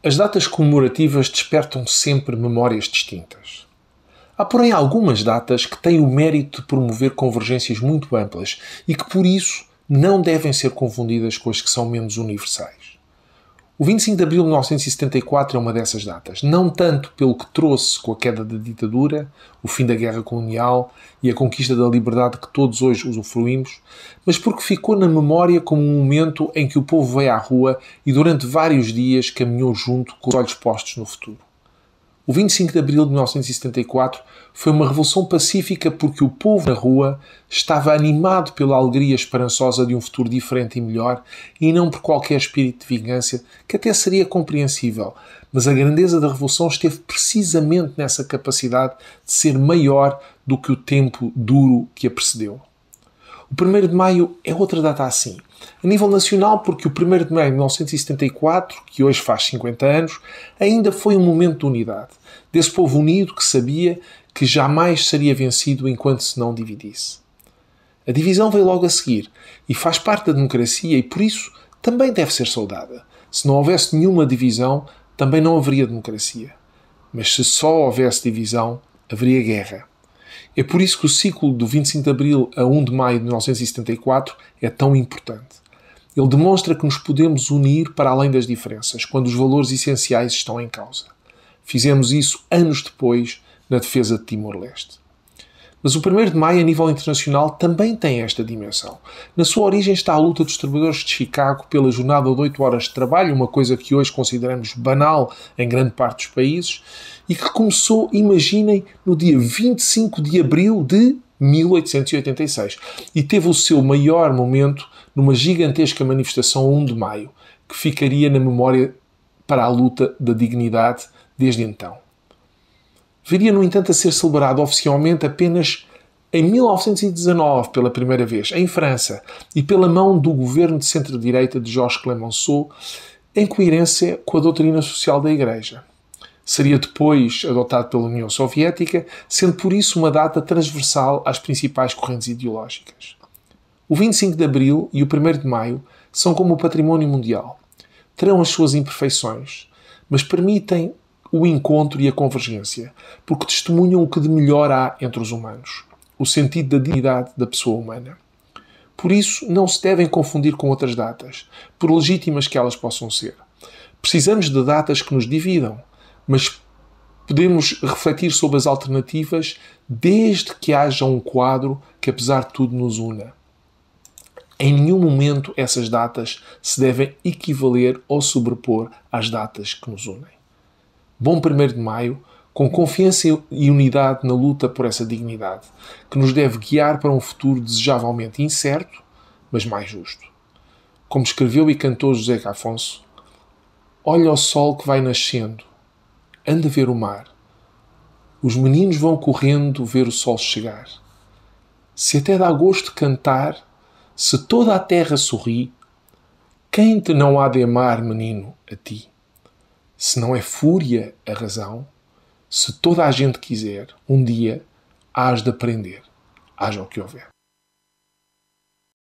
As datas comemorativas despertam sempre memórias distintas. Há, porém, algumas datas que têm o mérito de promover convergências muito amplas e que, por isso, não devem ser confundidas com as que são menos universais. O 25 de abril de 1974 é uma dessas datas, não tanto pelo que trouxe com a queda da ditadura, o fim da guerra colonial e a conquista da liberdade que todos hoje usufruímos, mas porque ficou na memória como um momento em que o povo veio à rua e durante vários dias caminhou junto com os olhos postos no futuro. O 25 de abril de 1974 foi uma revolução pacífica porque o povo na rua estava animado pela alegria esperançosa de um futuro diferente e melhor e não por qualquer espírito de vingança, que até seria compreensível, mas a grandeza da revolução esteve precisamente nessa capacidade de ser maior do que o tempo duro que a precedeu. O 1º de Maio é outra data assim. A nível nacional, porque o 1º de Maio de 1974, que hoje faz 50 anos, ainda foi um momento de unidade. Desse povo unido que sabia que jamais seria vencido enquanto se não dividisse. A divisão veio logo a seguir e faz parte da democracia e, por isso, também deve ser saudada. Se não houvesse nenhuma divisão, também não haveria democracia. Mas se só houvesse divisão, haveria guerra. É por isso que o ciclo do 25 de abril a 1 de maio de 1974 é tão importante. Ele demonstra que nos podemos unir para além das diferenças, quando os valores essenciais estão em causa. Fizemos isso anos depois na defesa de Timor-Leste. Mas o 1º de maio, a nível internacional, também tem esta dimensão. Na sua origem está a luta dos trabalhadores de Chicago pela jornada de 8 horas de trabalho, uma coisa que hoje consideramos banal em grande parte dos países, e que começou, imaginem, no dia 25 de abril de 1886 e teve o seu maior momento numa gigantesca manifestação a 1 de maio, que ficaria na memória para a luta da dignidade desde então. Viria, no entanto, a ser celebrado oficialmente apenas em 1919, pela primeira vez, em França, e pela mão do governo de centro-direita de Georges Clemenceau, em coerência com a doutrina social da Igreja. Seria depois adotado pela União Soviética, sendo por isso uma data transversal às principais correntes ideológicas. O 25 de abril e o 1º de maio são como o património mundial. Terão as suas imperfeições, mas permitem o encontro e a convergência, porque testemunham o que de melhor há entre os humanos, o sentido da dignidade da pessoa humana. Por isso, não se devem confundir com outras datas, por legítimas que elas possam ser. Precisamos de datas que nos dividam, mas podemos refletir sobre as alternativas desde que haja um quadro que, apesar de tudo, nos una. Em nenhum momento essas datas se devem equivaler ou sobrepor às datas que nos unem. Bom 1º de Maio, com confiança e unidade na luta por essa dignidade, que nos deve guiar para um futuro desejavelmente incerto, mas mais justo. Como escreveu e cantou José Afonso, olha o sol que vai nascendo, anda ver o mar. Os meninos vão correndo ver o sol chegar. Se até dá gosto cantar, se toda a terra sorri, quem te não há de amar, menino, a ti? Se não é fúria a razão, se toda a gente quiser, um dia hás de aprender, haja o que houver.